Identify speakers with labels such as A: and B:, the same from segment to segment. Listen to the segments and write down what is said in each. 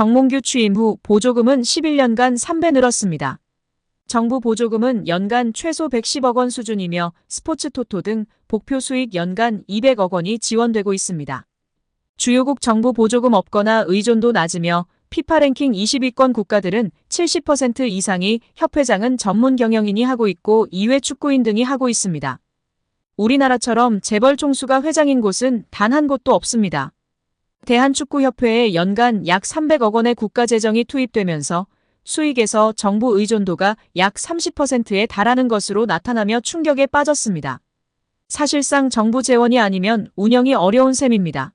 A: 정몽규 취임 후 보조금은 11년간 3배 늘었습니다. 정부 보조금은 연간 최소 110억 원 수준이며 스포츠 토토 등 복표 수익 연간 200억 원이 지원되고 있습니다. 주요국 정부 보조금 없거나 의존도 낮으며 피파 랭킹 20위권 국가들은 70% 이상이 협회장은 전문 경영인이 하고 있고 이외 축구인 등이 하고 있습니다. 우리나라처럼 재벌 총수가 회장인 곳은 단 한 곳도 없습니다. 대한축구협회에 연간 약 300억 원의 국가재정이 투입되면서 수익에서 정부 의존도가 약 30%에 달하는 것으로 나타나며 충격에 빠졌습니다. 사실상 정부 재원이 아니면 운영이 어려운 셈입니다.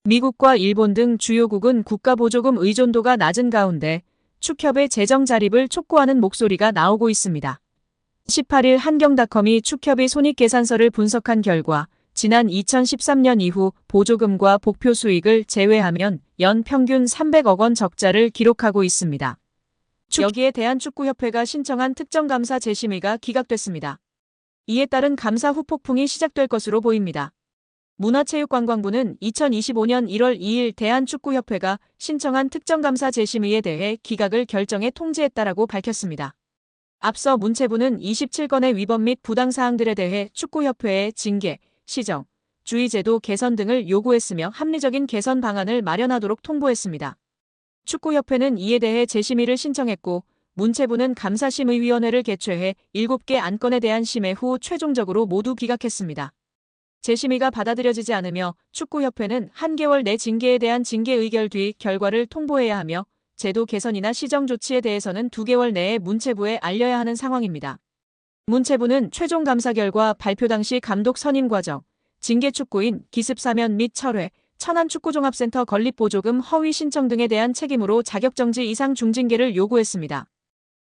A: 미국과 일본 등 주요국은 국가보조금 의존도가 낮은 가운데 축협의 재정 자립을 촉구하는 목소리가 나오고 있습니다. 18일 한경닷컴이 축협의 손익계산서를 분석한 결과 지난 2013년 이후 보조금과 복표 수익을 제외하면 연 평균 300억 원 적자를 기록하고 있습니다. 여기에 대한축구협회가 신청한 특정감사 재심의가 기각됐습니다. 이에 따른 감사 후폭풍이 시작될 것으로 보입니다. 문화체육관광부는 2025년 1월 2일 대한축구협회가 신청한 특정감사 재심의에 대해 기각을 결정해 통지했다라고 밝혔습니다. 앞서 문체부는 27건의 위법 및 부당사항들에 대해 축구협회에 징계, 시정, 주의제도 개선 등을 요구했으며 합리적인 개선 방안을 마련하도록 통보했습니다. 축구협회는 이에 대해 재심의를 신청했고 문체부는 감사심의위원회를 개최해 7개 안건에 대한 심의 후 최종적으로 모두 기각했습니다. 재심의가 받아들여지지 않으며 축구협회는 한 개월 내 징계에 대한 징계 의결 뒤 결과를 통보해야 하며 제도 개선이나 시정 조치에 대해서는 2개월 내에 문체부에 알려야 하는 상황입니다. 문체부는 최종 감사 결과 발표 당시 감독 선임 과정, 징계 축구인 기습 사면 및 철회, 천안축구종합센터 건립보조금 허위 신청 등에 대한 책임으로 자격정지 이상 중징계를 요구했습니다.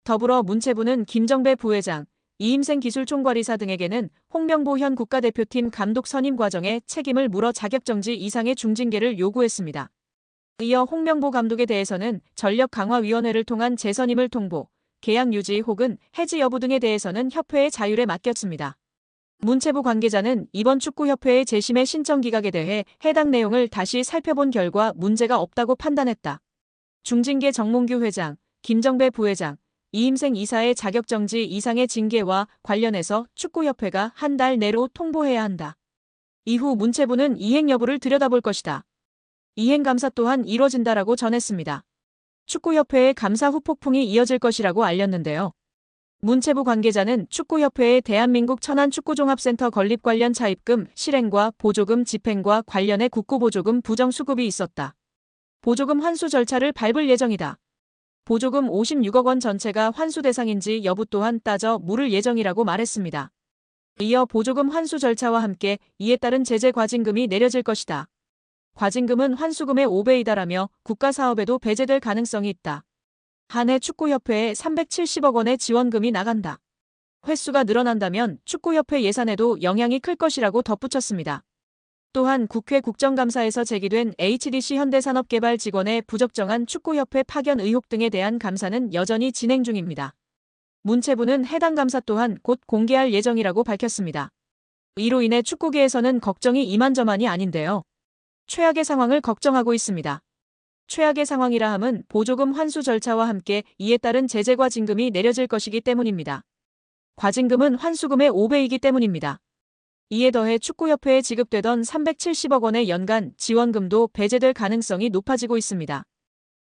A: 더불어 문체부는 김정배 부회장, 이임생 기술총괄이사 등에게는 홍명보 현 국가대표팀 감독 선임 과정에 책임을 물어 자격정지 이상의 중징계를 요구했습니다. 이어 홍명보 감독에 대해서는 전력강화위원회를 통한 재선임을 통보, 계약 유지 혹은 해지 여부 등에 대해서는 협회의 자율에 맡겼습니다. 문체부 관계자는 이번 축구협회의 재심의 신청 기각에 대해 해당 내용을 다시 살펴본 결과 문제가 없다고 판단했다. 중징계 정몽규 회장, 김정배 부회장, 이임생 이사의 자격정지 이상의 징계와 관련해서 축구협회가 한 달 내로 통보해야 한다. 이후 문체부는 이행 여부를 들여다볼 것이다. 이행 감사 또한 이뤄진다라고 전했습니다. 축구협회의 감사 후폭풍이 이어질 것이라고 알렸는데요. 문체부 관계자는 축구협회의 대한민국 천안축구종합센터 건립 관련 차입금 실행과 보조금 집행과 관련해 국고보조금 부정수급이 있었다. 보조금 환수 절차를 밟을 예정이다. 보조금 56억 원 전체가 환수 대상인지 여부 또한 따져 물을 예정이라고 말했습니다. 이어 보조금 환수 절차와 함께 이에 따른 제재 과징금이 내려질 것이다. 과징금은 환수금의 5배이다라며 국가사업에도 배제될 가능성이 있다. 한 해 축구협회에 370억 원의 지원금이 나간다. 횟수가 늘어난다면 축구협회 예산에도 영향이 클 것이라고 덧붙였습니다. 또한 국회 국정감사에서 제기된 HDC 현대산업개발 직원의 부적정한 축구협회 파견 의혹 등에 대한 감사는 여전히 진행 중입니다. 문체부는 해당 감사 또한 곧 공개할 예정이라고 밝혔습니다. 이로 인해 축구계에서는 걱정이 이만저만이 아닌데요. 최악의 상황을 걱정하고 있습니다. 최악의 상황이라 함은 보조금 환수 절차와 함께 이에 따른 제재 과징금이 내려질 것이기 때문입니다. 과징금은 환수금의 5배이기 때문입니다. 이에 더해 축구협회에 지급되던 370억 원의 연간 지원금도 배제될 가능성이 높아지고 있습니다.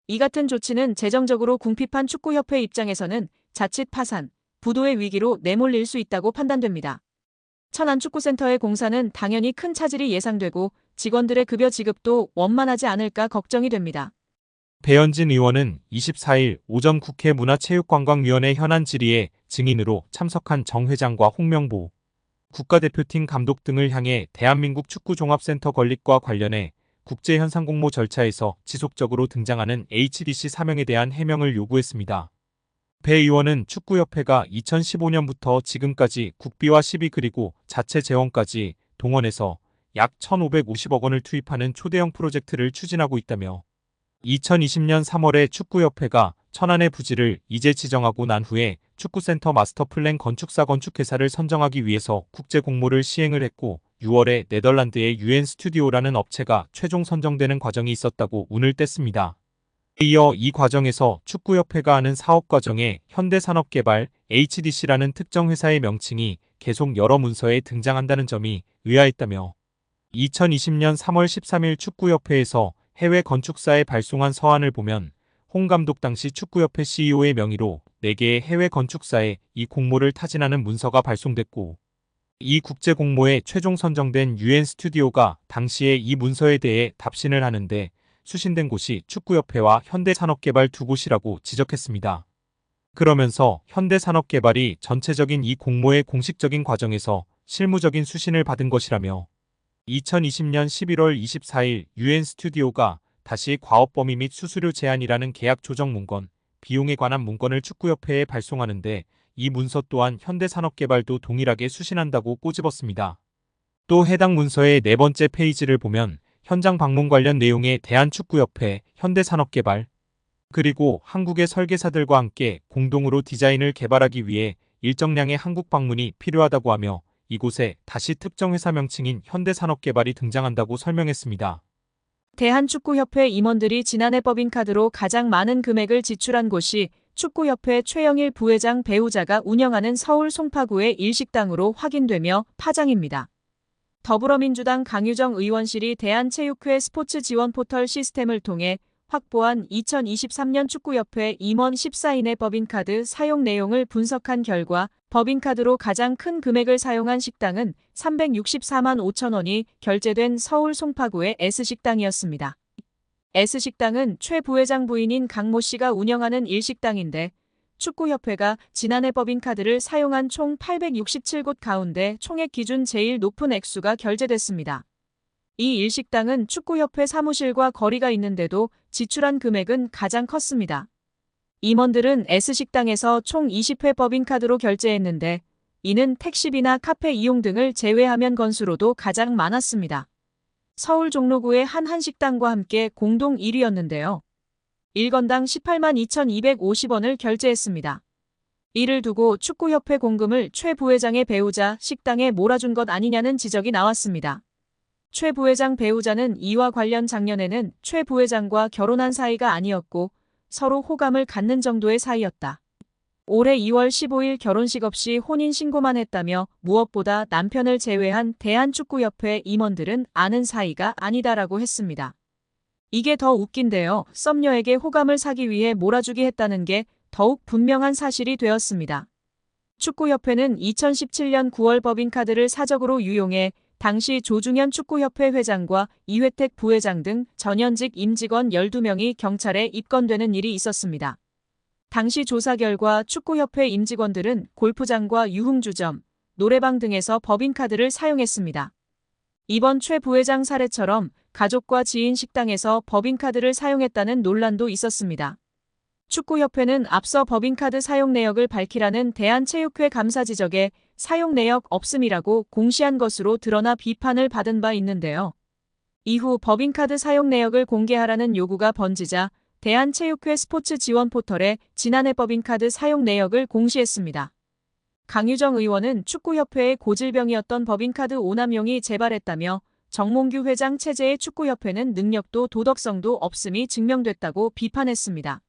A: 이 같은 조치는 재정적으로 궁핍한 축구협회 입장에서는 자칫 파산, 부도의 위기로 내몰릴 수 있다고 판단됩니다. 천안축구센터의 공사는 당연히 큰 차질이 예상되고 직원들의 급여 지급도 원만하지 않을까 걱정이 됩니다.
B: 배현진 의원은 24일 오전 국회 문화체육관광위원회 현안 질의에 증인으로 참석한 정 회장과 홍명보 국가대표팀 감독 등을 향해 대한민국 축구종합센터 건립과 관련해 국제현상공모 절차에서 지속적으로 등장하는 HDC 사명에 대한 해명을 요구했습니다. 배 의원은 축구협회가 2015년부터 지금까지 국비와 시비 그리고 자체 재원까지 동원해서 약 1,550억 원을 투입하는 초대형 프로젝트를 추진하고 있다며 2020년 3월에 축구협회가 천안의 부지를 이제 지정하고 난 후에 축구센터 마스터플랜 건축사 건축회사를 선정하기 위해서 국제공모를 시행을 했고 6월에 네덜란드의 UN 스튜디오라는 업체가 최종 선정되는 과정이 있었다고 운을 뗐습니다. 이어 이 과정에서 축구협회가 하는 사업 과정에 현대산업개발 HDC라는 특정 회사의 명칭이 계속 여러 문서에 등장한다는 점이 의아했다며 2020년 3월 13일 축구협회에서 해외 건축사에 발송한 서한을 보면 홍 감독 당시 축구협회 CEO의 명의로 4개의 해외 건축사에 이 공모를 타진하는 문서가 발송됐고 이 국제 공모에 최종 선정된 UN 스튜디오가 당시에 이 문서에 대해 답신을 하는데 수신된 곳이 축구협회와 현대산업개발 두 곳이라고 지적했습니다. 그러면서 현대산업개발이 전체적인 이 공모의 공식적인 과정에서 실무적인 수신을 받은 것이라며 2020년 11월 24일 UN 스튜디오가 다시 과업범위 및 수수료 제한이라는 계약 조정 문건, 비용에 관한 문건을 축구협회에 발송하는데 이 문서 또한 현대산업개발도 동일하게 수신한다고 꼬집었습니다. 또 해당 문서의 4번째 페이지를 보면 현장 방문 관련 내용에 대한축구협회, 현대산업개발, 그리고 한국의 설계사들과 함께 공동으로 디자인을 개발하기 위해 일정량의 한국 방문이 필요하다고 하며 이곳에 다시 특정 회사 명칭인 현대산업개발이 등장한다고 설명했습니다.
A: 대한축구협회 임원들이 지난해 법인카드로 가장 많은 금액을 지출한 곳이 축구협회 최영일 부회장 배우자가 운영하는 서울 송파구의 일식당으로 확인되며 파장입니다. 더불어민주당 강유정 의원실이 대한체육회 스포츠 지원 포털 시스템을 통해 확보한 2023년 축구협회 임원 14인의 법인카드 사용 내용을 분석한 결과 법인카드로 가장 큰 금액을 사용한 식당은 364만 5천 원이 결제된 서울 송파구의 S식당이었습니다. S식당은 최 부회장 부인인 강모 씨가 운영하는 일식당인데 축구협회가 지난해 법인카드를 사용한 총 867곳 가운데 총액 기준 제일 높은 액수가 결제됐습니다. 이 일식당은 축구협회 사무실과 거리가 있는데도 지출한 금액은 가장 컸습니다. 임원들은 S식당에서 총 20회 법인카드로 결제했는데 이는 택시비나 카페 이용 등을 제외하면 건수로도 가장 많았습니다. 서울 종로구의 한 한식당과 함께 공동 1위였는데요. 1건당 18만 2,250원을 결제했습니다. 이를 두고 축구협회 공금을 최 부회장의 배우자 식당에 몰아준 것 아니냐는 지적이 나왔습니다. 최 부회장 배우자는 이와 관련 작년에는 최 부회장과 결혼한 사이가 아니었고 서로 호감을 갖는 정도의 사이였다. 올해 2월 15일 결혼식 없이 혼인신고만 했다며 무엇보다 남편을 제외한 대한축구협회 임원들은 아는 사이가 아니다라고 했습니다. 이게 더 웃긴데요. 썸녀에게 호감을 사기 위해 몰아주기 했다는 게 더욱 분명한 사실이 되었습니다. 축구협회는 2017년 9월 법인카드를 사적으로 유용해 당시 조중현 축구협회 회장과 이회택 부회장 등 전현직 임직원 12명이 경찰에 입건되는 일이 있었습니다. 당시 조사 결과 축구협회 임직원들은 골프장과 유흥주점, 노래방 등에서 법인카드를 사용했습니다. 이번 최 부회장 사례처럼 가족과 지인 식당에서 법인카드를 사용했다는 논란도 있었습니다. 축구협회는 앞서 법인카드 사용 내역을 밝히라는 대한체육회 감사 지적에 사용 내역 없음이라고 공시한 것으로 드러나 비판을 받은 바 있는데요. 이후 법인카드 사용 내역을 공개하라는 요구가 번지자 대한체육회 스포츠 지원 포털에 지난해 법인카드 사용 내역을 공시했습니다. 강유정 의원은 축구협회의 고질병이었던 법인카드 오남용이 재발했다며 정몽규 회장 체제의 축구협회는 능력도 도덕성도 없음이 증명됐다고 비판했습니다.